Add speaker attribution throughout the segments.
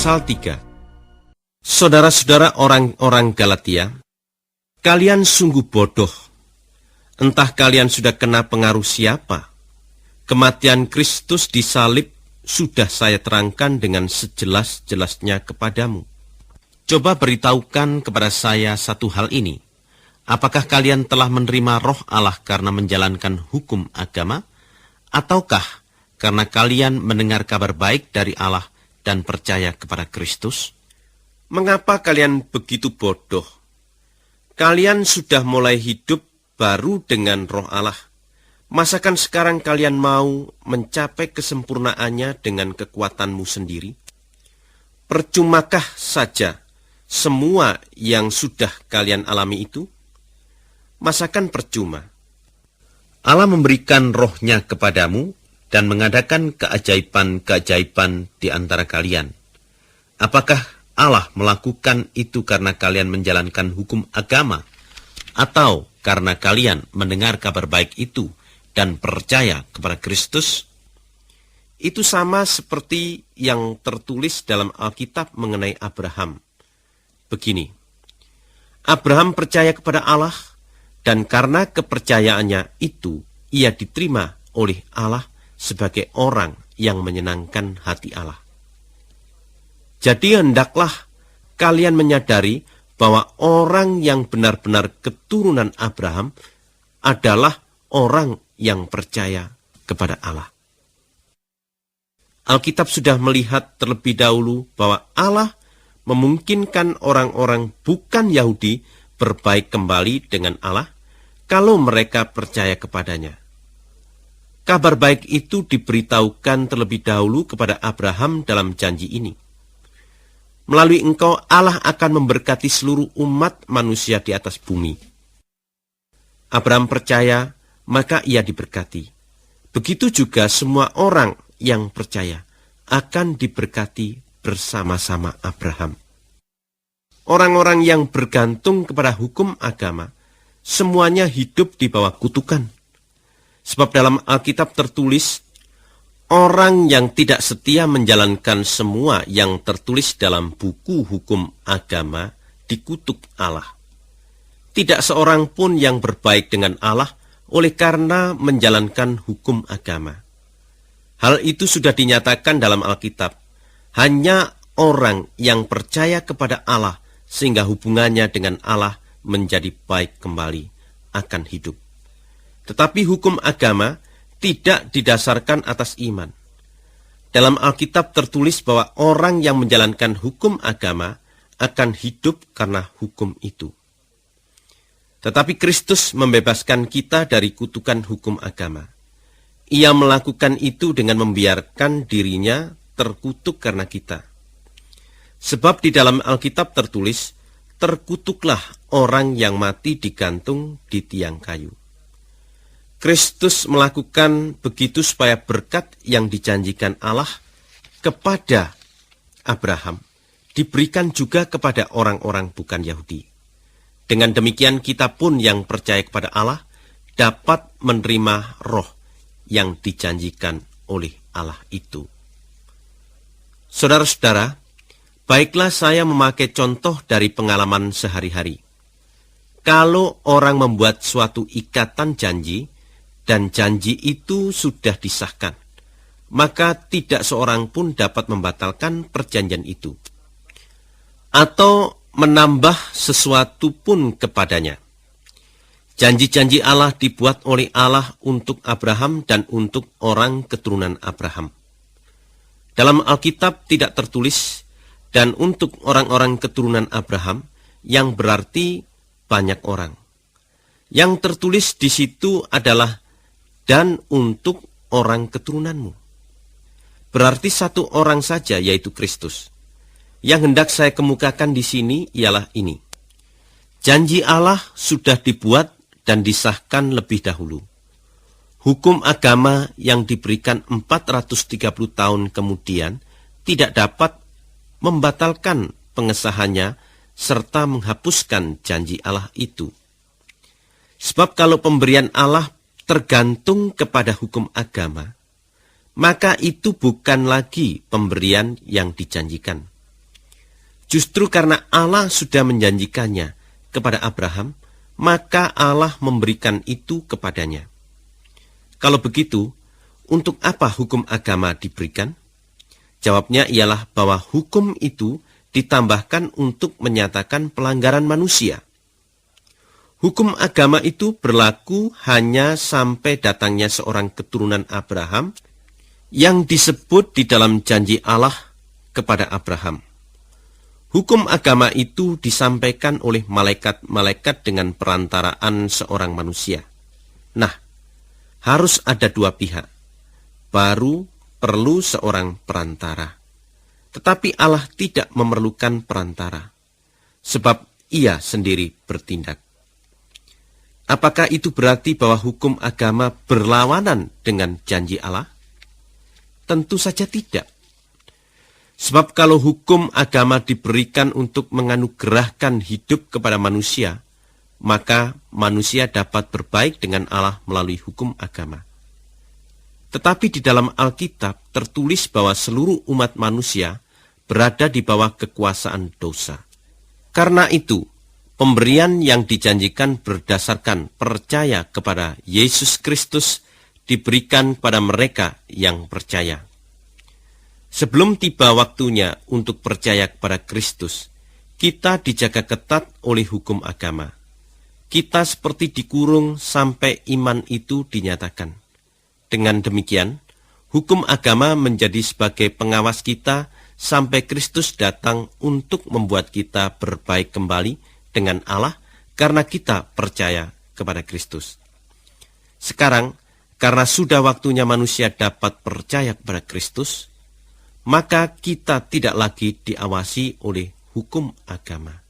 Speaker 1: pasal 3. Saudara-saudara orang-orang Galatia, kalian sungguh bodoh. Entah kalian sudah kena pengaruh siapa. Kematian Kristus di salib sudah saya terangkan dengan sejelas-jelasnya kepadamu. Coba beritahukan kepada saya satu hal ini. Apakah kalian telah menerima roh Allah karena menjalankan hukum agama? Ataukah karena kalian mendengar kabar baik dari Allah dan percaya kepada Kristus? Mengapa kalian begitu bodoh? Kalian sudah mulai hidup baru dengan roh Allah. Masakan sekarang kalian mau mencapai kesempurnaannya dengan kekuatanmu sendiri? Percumakah saja semua yang sudah kalian alami itu? Masakan percuma? Allah memberikan rohnya kepadamu dan mengadakan keajaiban-keajaiban di antara kalian. Apakah Allah melakukan itu karena kalian menjalankan hukum agama, atau karena kalian mendengar kabar baik itu dan percaya kepada Kristus? Itu sama seperti yang tertulis dalam Alkitab mengenai Abraham. Begini, Abraham percaya kepada Allah, dan karena kepercayaannya itu, ia diterima oleh Allah sebagai orang yang menyenangkan hati Allah. Jadi hendaklah kalian menyadari bahwa orang yang benar-benar keturunan Abraham adalah orang yang percaya kepada Allah. Alkitab sudah melihat terlebih dahulu bahwa Allah memungkinkan orang-orang bukan Yahudi berbaik kembali dengan Allah kalau mereka percaya kepadanya. Kabar baik itu diberitahukan terlebih dahulu kepada Abraham dalam janji ini. Melalui engkau Allah akan memberkati seluruh umat manusia di atas bumi. Abraham percaya, maka ia diberkati. Begitu juga semua orang yang percaya akan diberkati bersama-sama Abraham. Orang-orang yang bergantung kepada hukum agama, semuanya hidup di bawah kutukan. Sebab dalam Alkitab tertulis, orang yang tidak setia menjalankan semua yang tertulis dalam buku hukum agama dikutuk Allah. Tidak seorang pun yang berbaik dengan Allah oleh karena menjalankan hukum agama. Hal itu sudah dinyatakan dalam Alkitab. Hanya orang yang percaya kepada Allah sehingga hubungannya dengan Allah menjadi baik kembali akan hidup. Tetapi hukum agama tidak didasarkan atas iman. Dalam Alkitab tertulis bahwa orang yang menjalankan hukum agama akan hidup karena hukum itu. Tetapi Kristus membebaskan kita dari kutukan hukum agama. Ia melakukan itu dengan membiarkan dirinya terkutuk karena kita. Sebab di dalam Alkitab tertulis, terkutuklah orang yang mati digantung di tiang kayu. Kristus melakukan begitu supaya berkat yang dijanjikan Allah kepada Abraham diberikan juga kepada orang-orang bukan Yahudi. Dengan demikian kita pun yang percaya kepada Allah dapat menerima roh yang dijanjikan oleh Allah itu. Saudara-saudara, baiklah saya memakai contoh dari pengalaman sehari-hari. Kalau orang membuat suatu ikatan janji, dan janji itu sudah disahkan, maka tidak seorang pun dapat membatalkan perjanjian itu, atau menambah sesuatu pun kepadanya. Janji-janji Allah dibuat oleh Allah untuk Abraham dan untuk orang keturunan Abraham. Dalam Alkitab tidak tertulis, dan untuk orang-orang keturunan Abraham, yang berarti banyak orang. Yang tertulis di situ adalah dan untuk orang keturunanmu. Berarti satu orang saja, yaitu Kristus. Yang hendak saya kemukakan di sini ialah ini. Janji Allah sudah dibuat dan disahkan lebih dahulu. Hukum agama yang diberikan 430 tahun kemudian tidak dapat membatalkan pengesahannya serta menghapuskan janji Allah itu. Sebab kalau pemberian Allah tergantung kepada hukum agama, maka itu bukan lagi pemberian yang dijanjikan. Justru karena Allah sudah menjanjikannya kepada Abraham, maka Allah memberikan itu kepadanya. Kalau begitu, untuk apa hukum agama diberikan? Jawabnya ialah bahwa hukum itu ditambahkan untuk menyatakan pelanggaran manusia. Hukum agama itu berlaku hanya sampai datangnya seorang keturunan Abraham yang disebut di dalam janji Allah kepada Abraham. Hukum agama itu disampaikan oleh malaikat-malaikat dengan perantaraan seorang manusia. Nah, harus ada dua pihak, baru perlu seorang perantara. Tetapi Allah tidak memerlukan perantara, sebab Ia sendiri bertindak. Apakah itu berarti bahwa hukum agama berlawanan dengan janji Allah? Tentu saja tidak. Sebab kalau hukum agama diberikan untuk menganugerahkan hidup kepada manusia, maka manusia dapat berbaik dengan Allah melalui hukum agama. Tetapi di dalam Alkitab tertulis bahwa seluruh umat manusia berada di bawah kekuasaan dosa. Karena itu, pemberian yang dijanjikan berdasarkan percaya kepada Yesus Kristus diberikan pada mereka yang percaya. Sebelum tiba waktunya untuk percaya kepada Kristus, kita dijaga ketat oleh hukum agama. Kita seperti dikurung sampai iman itu dinyatakan. Dengan demikian, hukum agama menjadi sebagai pengawas kita sampai Kristus datang untuk membuat kita berbaik kembali dengan Allah karena kita percaya kepada Kristus. Sekarang, karena sudah waktunya manusia dapat percaya kepada Kristus, maka kita tidak lagi diawasi oleh hukum agama.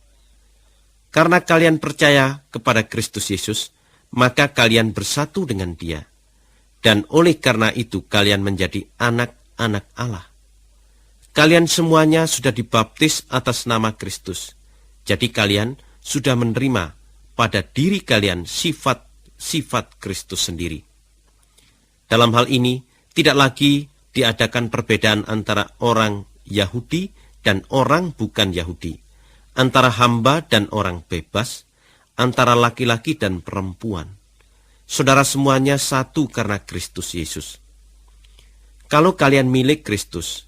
Speaker 1: Karena kalian percaya kepada Kristus Yesus, maka kalian bersatu dengan Dia. Dan oleh karena itu kalian menjadi anak-anak Allah. Kalian semuanya sudah dibaptis atas nama Kristus. Jadi kalian sudah menerima pada diri kalian sifat-sifat Kristus sendiri. Dalam hal ini, tidak lagi diadakan perbedaan antara orang Yahudi dan orang bukan Yahudi, antara hamba dan orang bebas, antara laki-laki dan perempuan. Saudara semuanya satu karena Kristus Yesus. Kalau kalian milik Kristus,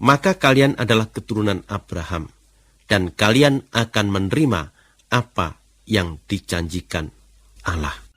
Speaker 1: maka kalian adalah keturunan Abraham, dan kalian akan menerima apa yang dijanjikan Allah.